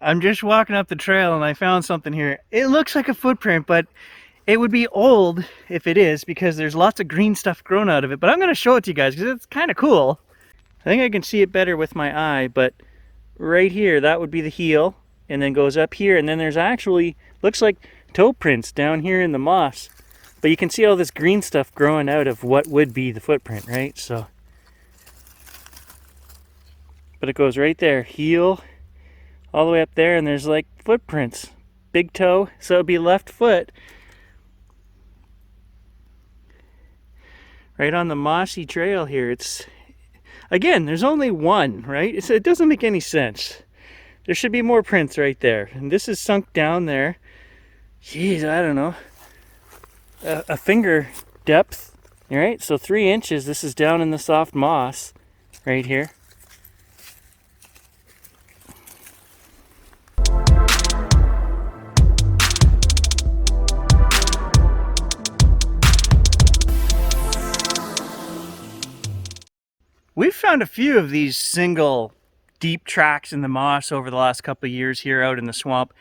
I'm just walking up the trail and I found something here. It looks like a footprint, but it would be old if it is because there's lots of green stuff growing out of it. But I'm going to show it to you guys because it's kind of cool. I think I can see it better with my eye, but right here, that would be the heel, and then goes up here, and then there's actually, looks like toe prints down here in the moss. But you can see all this green stuff growing out of what would be the footprint, right? So, but it goes right there, heel, all the way up there, and there's like footprints. Big toe, so it'd be left foot. Right on the mossy trail here. It's, again, there's only one, right? It doesn't make any sense. There should be more prints right there. And this is sunk down there. Jeez, I don't know. A finger depth, all right? So 3 inches, this is down in the soft moss right here. We've found a few of these single deep tracks in the moss over the last couple of years here out in the swamp.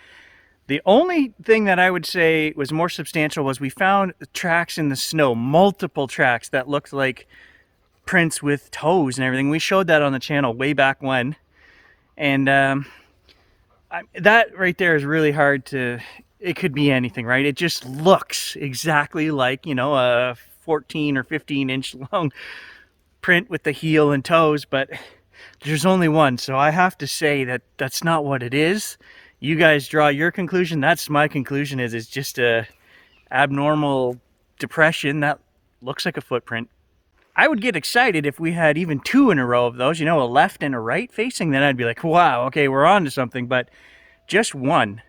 The only thing that I would say was more substantial was we found tracks in the snow, multiple tracks that looked like prints with toes and everything. We showed that on the channel way back when. And that right there is really hard to, it could be anything, right? It just looks exactly like, you know, a 14 or 15 inch long print with the heel and toes, but there's only one. So I have to say that that's not what it is. You guys draw your conclusion. That's my conclusion, is it's just a abnormal depression that looks like a footprint. I would get excited if we had even 2 in a row of those, you know, a left and a right facing, then I'd be like, wow, okay, we're on to something, but just one.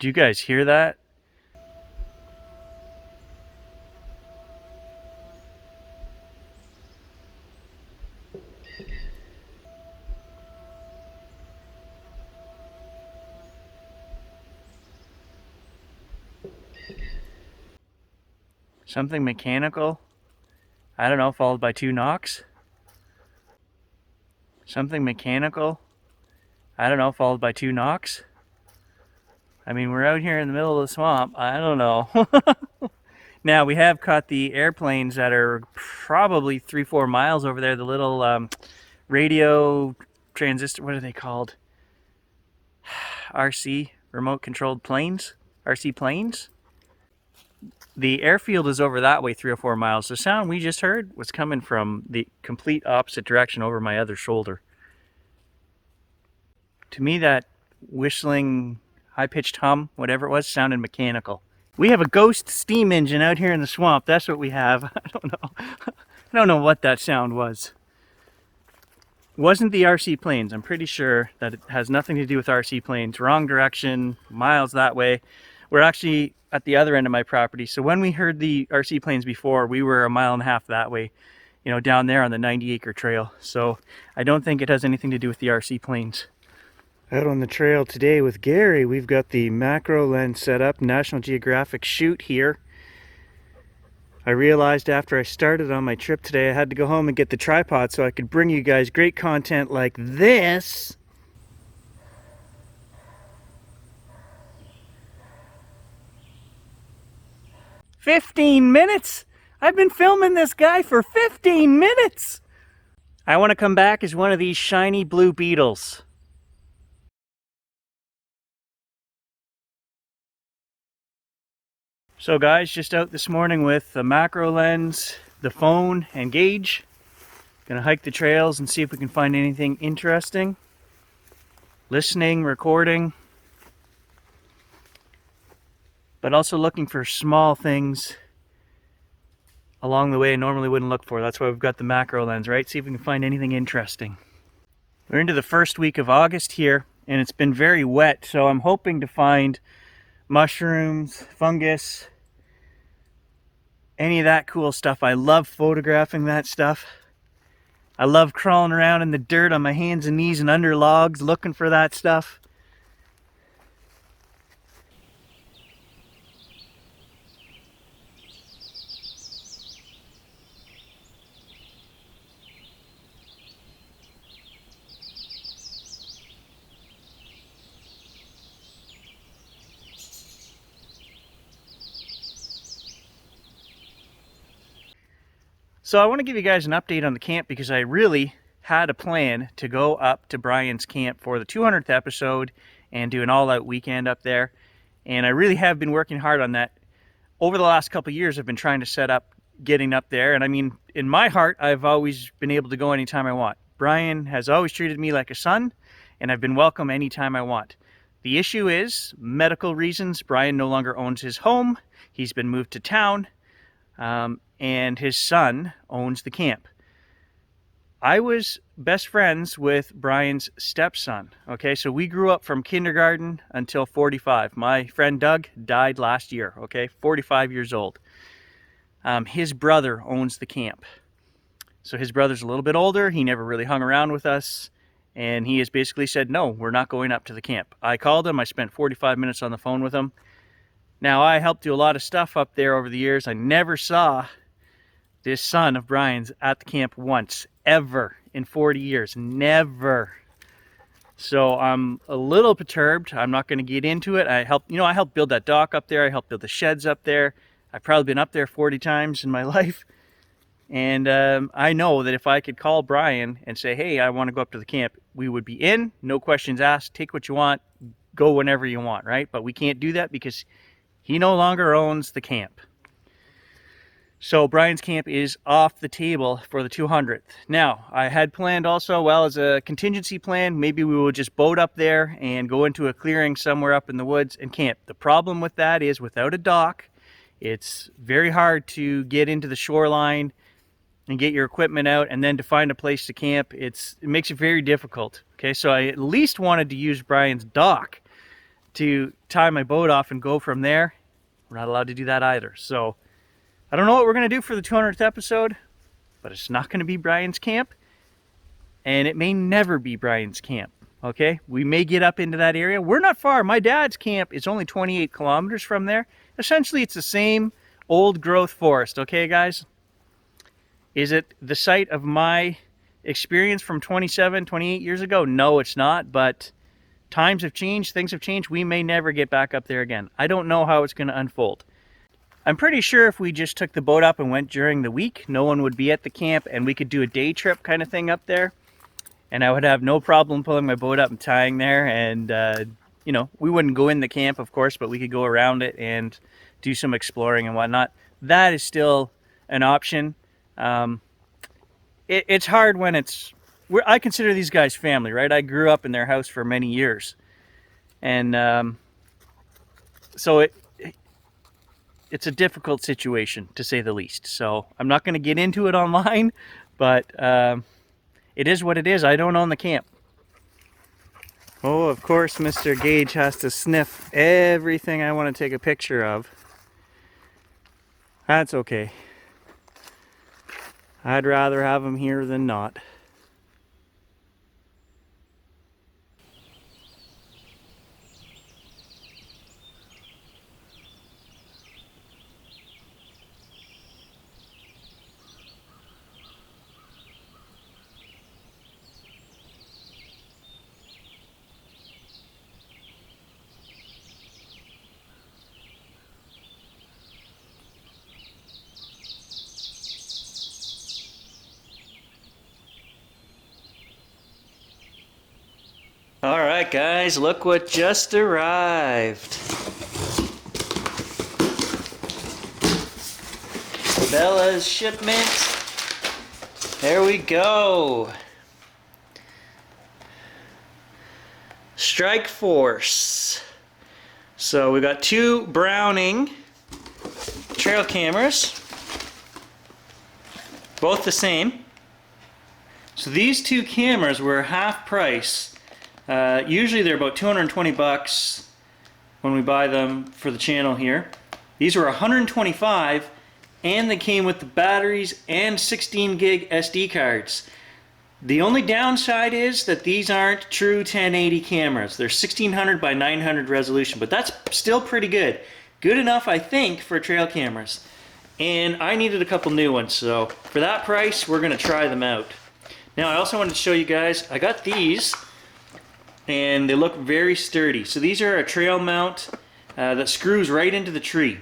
Do you guys hear that? Something mechanical, I don't know, followed by 2 knocks. Something mechanical, I don't know, followed by 2 knocks. I mean, we're out here in the middle of the swamp. I don't know. Now, we have caught the airplanes that are probably 3-4 miles over there. The little radio transistor, what are they called? RC, remote controlled planes? RC planes? The airfield is over that way 3 or 4 miles. The sound we just heard was coming from the complete opposite direction over my other shoulder. To me, that whistling, high-pitched hum, whatever it was, sounded mechanical. We have a ghost steam engine out here in the swamp. That's what we have. I don't know. I don't know what that sound was. It wasn't the RC planes. I'm pretty sure that it has nothing to do with RC planes. Wrong direction, miles that way. We're actually at the other end of my property. So when we heard the RC planes before, we were 1.5 miles that way, you know, down there on the 90-acre trail. So I don't think it has anything to do with the RC planes. Out on the trail today with Gary, we've got the macro lens set up, National Geographic shoot here. I realized after I started on my trip today, I had to go home and get the tripod so I could bring you guys great content like this. "15 minutes? I've been filming this guy for 15 minutes! I want to come back as one of these shiny blue beetles." So guys, just out this morning with the macro lens, the phone, and gauge. Gonna hike the trails and see if we can find anything interesting. Listening, recording. But also looking for small things along the way I normally wouldn't look for. That's why we've got the macro lens, right? See if we can find anything interesting. We're into the first week of August here, and it's been very wet, so I'm hoping to find mushrooms, fungus, any of that cool stuff. I love photographing that stuff. I love crawling around in the dirt on my hands and knees and under logs looking for that stuff. So I want to give you guys an update on the camp because I really had a plan to go up to Brian's camp for the 200th episode and do an all-out weekend up there. And I really have been working hard on that. Over the last couple of years, I've been trying to set up getting up there. And I mean, in my heart, I've always been able to go anytime I want. Brian has always treated me like a son, and I've been welcome anytime I want. The issue is medical reasons. Brian no longer owns his home. He's been moved to town. And his son owns the camp. I was best friends with Brian's stepson. Okay, so we grew up from kindergarten until 45. My friend Doug died last year, okay, 45 years old. His brother owns the camp. So his brother's a little bit older. He never really hung around with us. And he has basically said, no, we're not going up to the camp. I called him. I spent 45 minutes on the phone with him. Now, I helped do a lot of stuff up there over the years. I never saw this son of Brian's at the camp once, ever, in 40 years. Never. So I'm a little perturbed. I'm not going to get into it. I helped build that dock up there. I helped build the sheds up there. I've probably been up there 40 times in my life. And I know that if I could call Brian and say, hey, I want to go up to the camp, we would be in, no questions asked, take what you want, go whenever you want, right? But we can't do that because he no longer owns the camp. So Brian's camp is off the table for the 200th. Now, I had planned also, well, as a contingency plan, maybe we will just boat up there and go into a clearing somewhere up in the woods and camp. The problem with that is without a dock, it's very hard to get into the shoreline and get your equipment out, and then to find a place to camp, it makes it very difficult. Okay, so I at least wanted to use Brian's dock to tie my boat off and go from there. We're not allowed to do that either. So I don't know what we're going to do for the 200th episode, but it's not going to be Brian's camp, and it may never be Brian's camp, okay? We may get up into that area. We're not far. My dad's camp is only 28 kilometers from there. Essentially, it's the same old growth forest, okay, guys? Is it the site of my experience from 27, 28 years ago? No, it's not, but times have changed, things have changed. We may never get back up there again. I don't know how it's going to unfold. I'm pretty sure if we just took the boat up and went during the week, no one would be at the camp and we could do a day trip kind of thing up there. And I would have no problem pulling my boat up and tying there. And, we wouldn't go in the camp, of course, but we could go around it and do some exploring and whatnot. That is still an option. It's hard when I consider these guys family, right? I grew up in their house for many years. And so it's a difficult situation, to say the least. So I'm not going to get into it online, but it is what it is. I don't own the camp. Oh, of course, Mr. Gage has to sniff everything I want to take a picture of. That's okay. I'd rather have him here than not. All right, guys, look what just arrived. Bella's shipment. There we go. Strike Force. So we got 2 Browning trail cameras, both the same. So these 2 cameras were half price. Usually they're about 220 bucks when we buy them for the channel here. These were 125, and they came with the batteries and 16 gig SD cards. The only downside is that these aren't true 1080 cameras. They're 1600 by 900 resolution, but that's still pretty good. Good enough, I think, for trail cameras. And I needed a couple new ones, so for that price, we're going to try them out. Now, I also wanted to show you guys, I got these, and they look very sturdy. So these are a trail mount that screws right into the tree.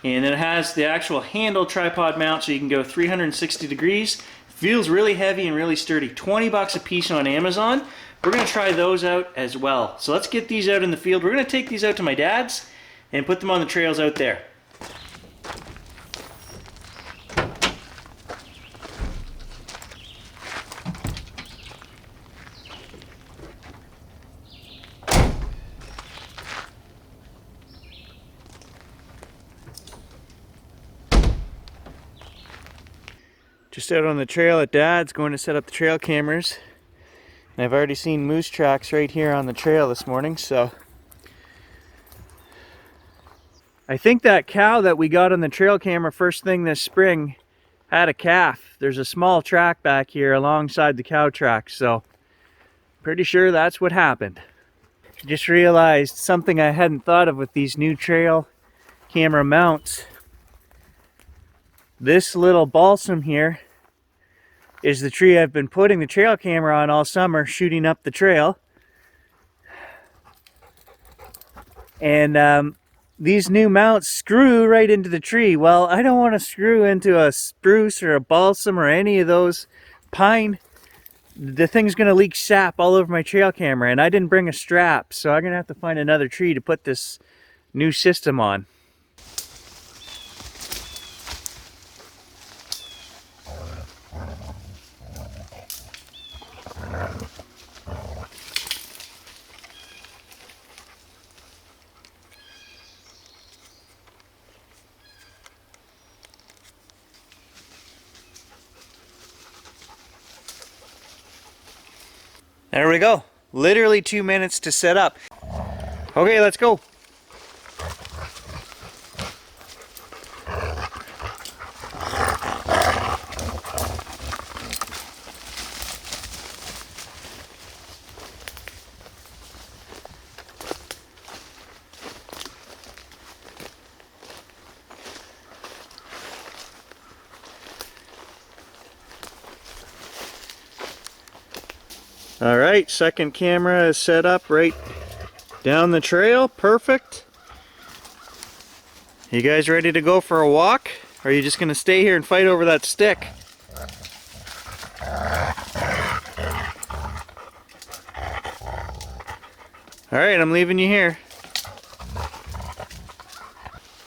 And then it has the actual handle tripod mount so you can go 360 degrees. Feels really heavy and really sturdy. 20 bucks a piece on Amazon. We're gonna try those out as well. So let's get these out in the field. We're gonna take these out to my dad's and put them on the trails out there. Just out on the trail at Dad's, going to set up the trail cameras. And I've already seen moose tracks right here on the trail this morning, so I think that cow that we got on the trail camera first thing this spring had a calf. There's a small track back here alongside the cow track, so pretty sure that's what happened. I just realized something I hadn't thought of with these new trail camera mounts. This little balsam here is the tree I've been putting the trail camera on all summer, shooting up the trail. And these new mounts screw right into the tree. Well, I don't want to screw into a spruce or a balsam or any of those pine. The thing's going to leak sap all over my trail camera, and I didn't bring a strap, so I'm going to have to find another tree to put this new system on. There we go. Literally 2 minutes to set up. Okay, let's go. All right, second camera is set up right down the trail. Perfect. You guys ready to go for a walk? Or are you just gonna stay here and fight over that stick? All right, I'm leaving you here.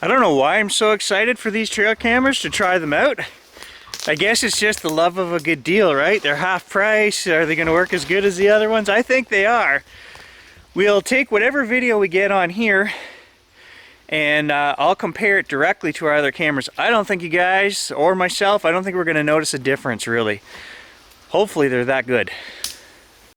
I don't know why I'm so excited for these trail cameras to try them out. I guess it's just the love of a good deal, right? They're half price. Are they going to work as good as the other ones? I think they are. We'll take whatever video we get on here and I'll compare it directly to our other cameras. I don't think you guys or myself, I don't think we're going to notice a difference really. Hopefully they're that good.